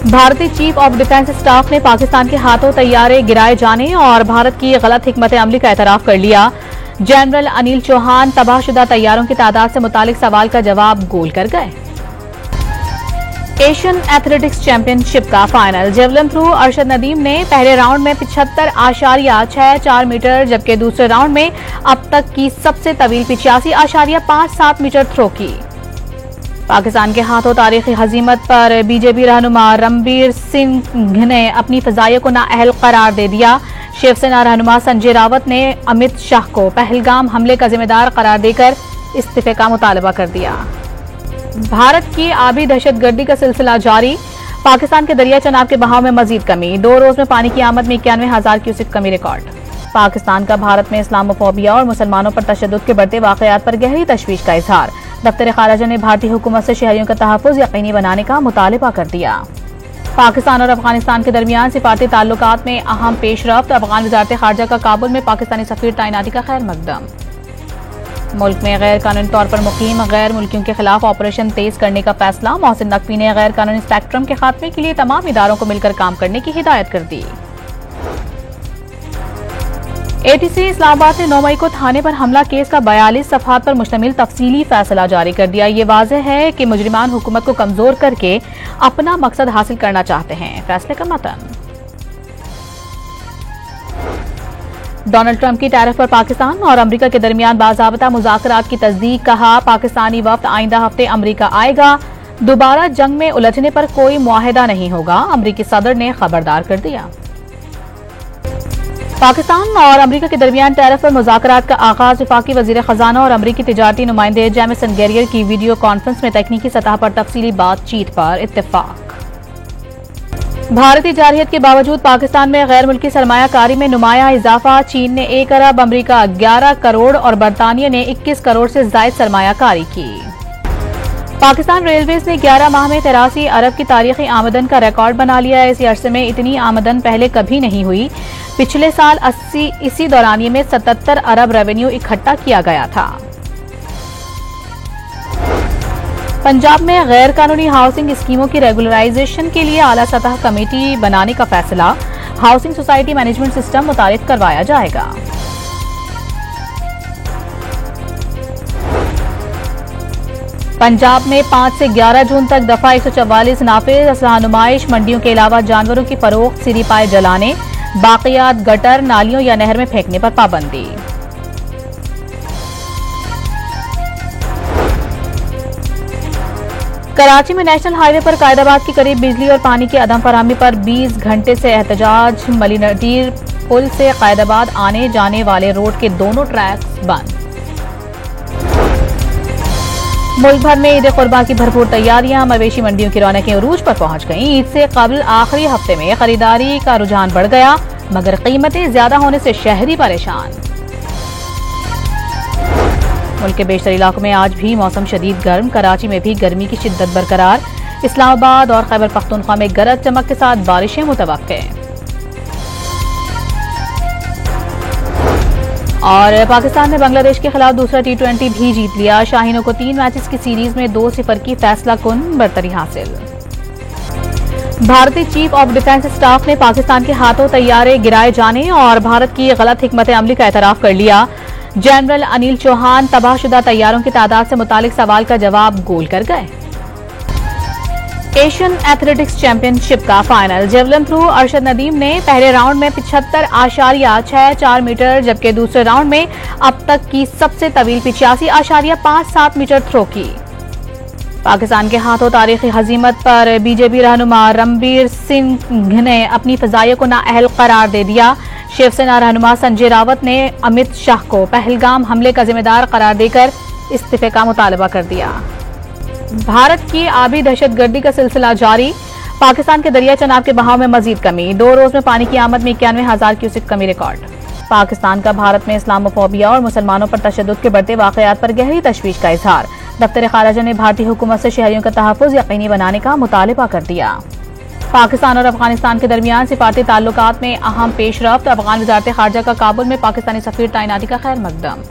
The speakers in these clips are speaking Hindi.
भारतीय चीफ ऑफ डिफेंस स्टाफ ने पाकिस्तान के हाथों तैयारे गिराए जाने और भारत की गलत हिकमत अमली का एतराफ कर लिया। जनरल अनिल चौहान तबाहशुदा तैयारों की तादाद से मुतालिक सवाल का जवाब गोल कर गए। एशियन एथलेटिक्स चैंपियनशिप का final javelin throw Arshad Nadeem ने पहले राउंड में 75.64 मीटर जबकि दूसरे राउंड में अब तक की सबसे तवील 85.57 मीटर थ्रो की। पाकिस्तान के हाथों तारीखी हजीमत पर बीजेपी रहनुमा रणबीर सिंह ने अपनी फजाइयों को नाअहल करार दे दिया। शिवसेना रहनुमा संजय रावत ने अमित शाह को पहलगाम हमले का जिम्मेदार करार देकर इस्तीफे का मुतालबा कर दिया। भारत की आबी दहशतगर्दी का सिलसिला जारी। पाकिस्तान के दरिया चनाब के बहाव में मजीद कमी। 2 रोज में पानी की आमद में 91,000 क्यूसेक कमी रिकॉर्ड। पाकिस्तान का भारत में इस्लामोफोबिया और मुसलमानों पर तशद्दुद के बढ़ते वाकयात पर गहरी तशवीश का इजहार। दफ्तर खारजा ने भारतीय हुकूमत से शहरियों का तहफ़्फ़ुज़ यकीनी बनाने का मुतालिबा कर दिया। पाकिस्तान और अफगानिस्तान के दरमियान सिफारती ताल्लुकात में अहम पेशरफ्त। अफगान वज़ारत खारजा का काबुल में पाकिस्तानी सफीर तैनाती का खैर मकदम। मुल्क में गैर कानूनी तौर पर मुकीम गैर मुल्कियों के खिलाफ ऑपरेशन तेज करने का फैसला। मोहसिन नकवी ने गैर कानूनी स्पेक्ट्रम के खात्मे के लिए तमाम इदारों को मिलकर काम करने की हिदायत कर दी। एटीसी इस्लामाबाद ने 9 मई को थाने पर हमला केस का 42 सफ़हात पर मुश्तमिल तफसीली फैसला जारी कर दिया। ये वाज़ेह है कि मुजरिमान हुकूमत को कमजोर करके अपना मकसद हासिल करना चाहते हैं। फैसले का मतन। डोनाल्ड ट्रंप की टैरिफ पर पाकिस्तान और अमरीका के दरमियान बाज़ाबता मुज़ाकरात की तस्दीक। कहा पाकिस्तानी वफ्द आइंदा हफ्ते अमरीका आएगा। दोबारा जंग में उलझने पर कोई मुआहिदा नहीं होगा। अमरीकी सदर ने खबरदार कर दिया। पाकिस्तान और अमरीका के दरमियान टैरिफ पर मुज़ाकरात का आगाज। वफाकी वज़ीर खजाना और अमरीकी तिजारती नुमाइंदे जेमिसन गेरियर की वीडियो कॉन्फ्रेंस में तकनीकी सतह पर तफसीली बातचीत पर इत्तेफाक। भारतीय जारहियत के बावजूद पाकिस्तान में गैर मुल्की सरमायाकारी में नुमाया इजाफा। चीन ने 1 अरब, अमरीका 11 करोड़ और बरतानिया ने 21 करोड़ से जायद सरमायाकारी की। पाकिस्तान रेलवेज ने 11 माह में 83 अरब की तारीखी आमदन का रिकॉर्ड बना लिया है। इसी अरसे में इतनी आमदन पहले कभी नहीं हुई। पिछले साल इसी दौरानिये में 77 अरब रेवेन्यू इकट्ठा किया गया था। पंजाब में गैर कानूनी हाउसिंग स्कीमों की रेगुलराइजेशन के लिए आला सतह कमेटी बनाने का फैसला। हाउसिंग सोसाइटी मैनेजमेंट सिस्टम मुतारिफ करवाया जाएगा। पंजाब में 5 से 11 जून तक दफा 144 नाफिज। असलहा नुमाइश। मंडियों के अलावा जानवरों की फरोख्त, सिरी पाए जलाने, बाकियात गटर, नालियों या नहर में फेंकने पर पाबंदी। कराची में नेशनल हाईवे पर कायदाबाद के करीब बिजली और पानी की अदम फराहमी पर 20 घंटे से एहतजाज। मली नदीर पुल से कायदाबाद आने जाने वाले रोड के दोनों ट्रैक्स बंद। मुल्क भर में ईद कुर्बान की भरपूर तैयारियां। मवेशी मंडियों की रौनकें उरूज पर पहुंच गईं। ईद से कबल आखिरी हफ्ते में खरीदारी का रुझान बढ़ गया, मगर कीमतें ज्यादा होने से शहरी परेशान। मुल्क के बेशतर इलाकों में आज भी मौसम शदीद गर्म। कराची में भी गर्मी की शिद्दत बरकरार। इस्लामाबाद और खैबर पख्तूनख्वा में गरज चमक के साथ बारिशें मुतवक्के। और पाकिस्तान ने बांग्लादेश के खिलाफ दूसरा T20 भी जीत लिया। शाहीनों को 3 मैचेस की सीरीज में 2-0 की फैसला कुन बरतरी हासिल। भारतीय चीफ ऑफ डिफेंस स्टाफ ने पाकिस्तान के हाथों तैयारे गिराए जाने और भारत की गलत हिकमत अमली का एतराफ कर लिया। जनरल अनिल चौहान तबाहशुदा तैयारों की तादाद से मुतालिक सवाल का जवाब गोल कर गए। एशियन एथलेटिक्स चैंपियनशिप का final javelin throw Arshad Nadeem ने पहले राउंड में 75.64 मीटर जबकि दूसरे राउंड में अब तक की सबसे तवील 85.57 मीटर थ्रो की। पाकिस्तान के हाथों तारीखी हजीमत पर बीजेपी रहनुमा रणबीर सिंह ने अपनी फजाइयों को नाअहल करार दे दिया। शिवसेना रहनुमा संजय रावत ने अमित शाह को पहलगाम हमले का जिम्मेदार करार देकर इस्तीफे का मुतालबा कर दिया। भारत की आबी दहशतगर्दी का सिलसिला जारी। पाकिस्तान के दरिया चनाब के बहाव में मजीद कमी। 2 रोज में पानी की आमद में 91,000 क्यूसेक कमी रिकॉर्ड। पाकिस्तान का भारत में इस्लामोफोबिया और मुसलमानों पर तशद्दुद के बढ़ते वाकयात पर गहरी तशवीश का इजहार। दफ्तर खारजा ने भारतीय हुकूमत से शहरियों का तहफ़्फ़ुज़ यकीनी बनाने का मुतालिबा कर दिया। पाकिस्तान और अफगानिस्तान के दरमियान सिफारती ताल्लुकात में अहम पेशरफ्त। अफगान वज़ारत खारजा का काबुल में पाकिस्तानी सफीर तैनाती का खैर मकदम।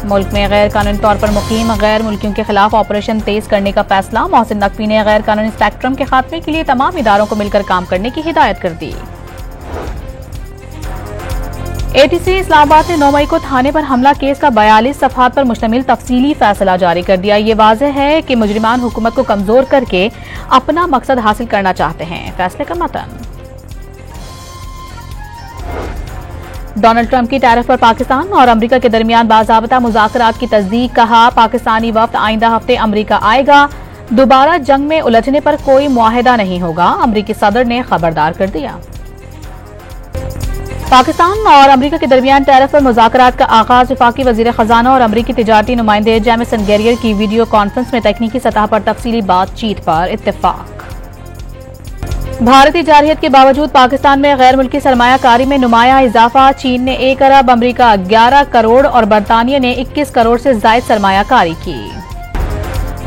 मुल्क में गैर कानूनी तौर पर मुकीम गैर मुल्कियों के खिलाफ ऑपरेशन तेज करने का फैसला। मोहसिन नकवी ने गैर कानूनी स्पेक्ट्रम के खात्मे के लिए तमाम इदारों को मिलकर काम करने की हिदायत कर दी। एटीसी इस्लामाबाद ने 9 मई को थाने पर हमला केस का 42 सफ़हात पर मुश्तमिल तफसीली फैसला जारी कर दिया। ये वाज़ेह है कि मुजरिमान हुकूमत को कमजोर करके अपना मकसद हासिल करना चाहते हैं। फैसले का मतन। डोनाल्ड ट्रंप की टैरिफ पर पाकिस्तान और अमरीका के दरमियान बाज़ाबता मुज़ाकरात की तस्दीक। कहा, पाकिस्तानी वफ्द आइंदा हफ्ते अमरीका आएगा। दोबारा जंग में उलझने पर कोई मुआहिदा नहीं होगा, अमरीकी सदर ने खबरदार कर दिया। पाकिस्तान और अमरीका के दरमियान टैरिफ पर मुज़ाकरात का आगाज। वफाकी वज़ीर खजाना और अमरीकी तिजारती नुमाइंदे जेमिसन गेरियर की वीडियो कॉन्फ्रेंस में तकनीकी सतह पर तफसीली बातचीत पर इत्तेफाक। भारतीय जारहियत के बावजूद पाकिस्तान में गैर मुल्की सरमायाकारी में नुमाया इजाफा। चीन ने 1 अरब, अमरीका 11 करोड़ और बरतानिया ने 21 करोड़ से जायद सरमायाकारी की।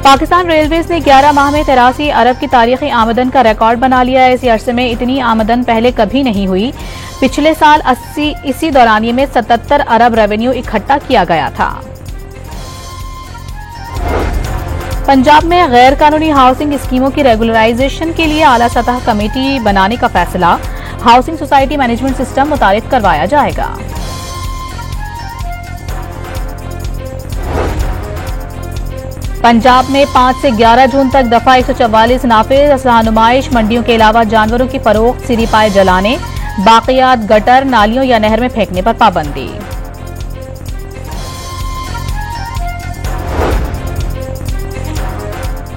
पाकिस्तान रेलवेज ने 11 माह में 83 अरब की तारीखी आमदन का रिकॉर्ड बना लिया है। इसी अरसे में इतनी आमदन पहले कभी नहीं हुई। पिछले साल इसी दौरानिये में 77 अरब रेवेन्यू इकट्ठा किया गया था। पंजाब में गैर कानूनी हाउसिंग स्कीमों की रेगुलराइजेशन के लिए आला सतह कमेटी बनाने का फैसला। हाउसिंग सोसाइटी मैनेजमेंट सिस्टम मुतारिफ करवाया जाएगा। पंजाब में 5 से 11 जून तक दफा 144 नाफिज। असलहा नुमाइश। मंडियों के अलावा जानवरों की फरोख्त, सीरी पाए जलाने, बाकियात गटर, नालियों या नहर में फेंकने पर पाबंदी।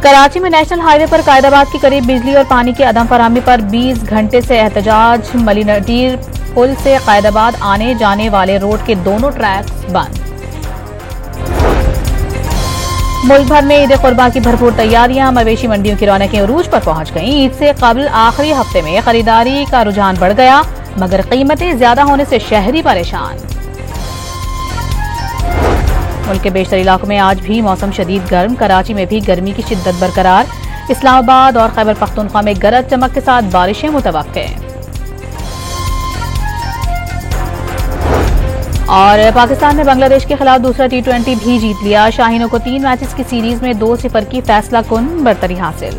कराची में नेशनल हाईवे पर कायदाबाद के करीब बिजली और पानी की अदम फराहमी पर 20 घंटे से एहतजाज। मली नदीर पुल से कायदाबाद आने जाने वाले रोड के दोनों ट्रैक्स बंद। मुल्क भर में ईद कुर्बान की भरपूर तैयारियां। मवेशी मंडियों की रौनकें उरूज पर पहुंच गईं। ईद से कबल आखिरी हफ्ते में खरीदारी का रुझान बढ़ गया, मगर कीमतें ज्यादा होने से शहरी परेशान। मुल्क के बेशतर इलाकों में आज भी मौसम शदीद गर्म। कराची में भी गर्मी की शिद्दत बरकरार। इस्लामाबाद और खैबर पख्तूनख्वा में गरज चमक के साथ बारिशें मुतवक्के। और पाकिस्तान ने बांग्लादेश के खिलाफ दूसरा T20 भी जीत लिया। शाहीनों को 3 मैचेस की सीरीज में 2-0 की फैसला कुन बरतरी हासिल।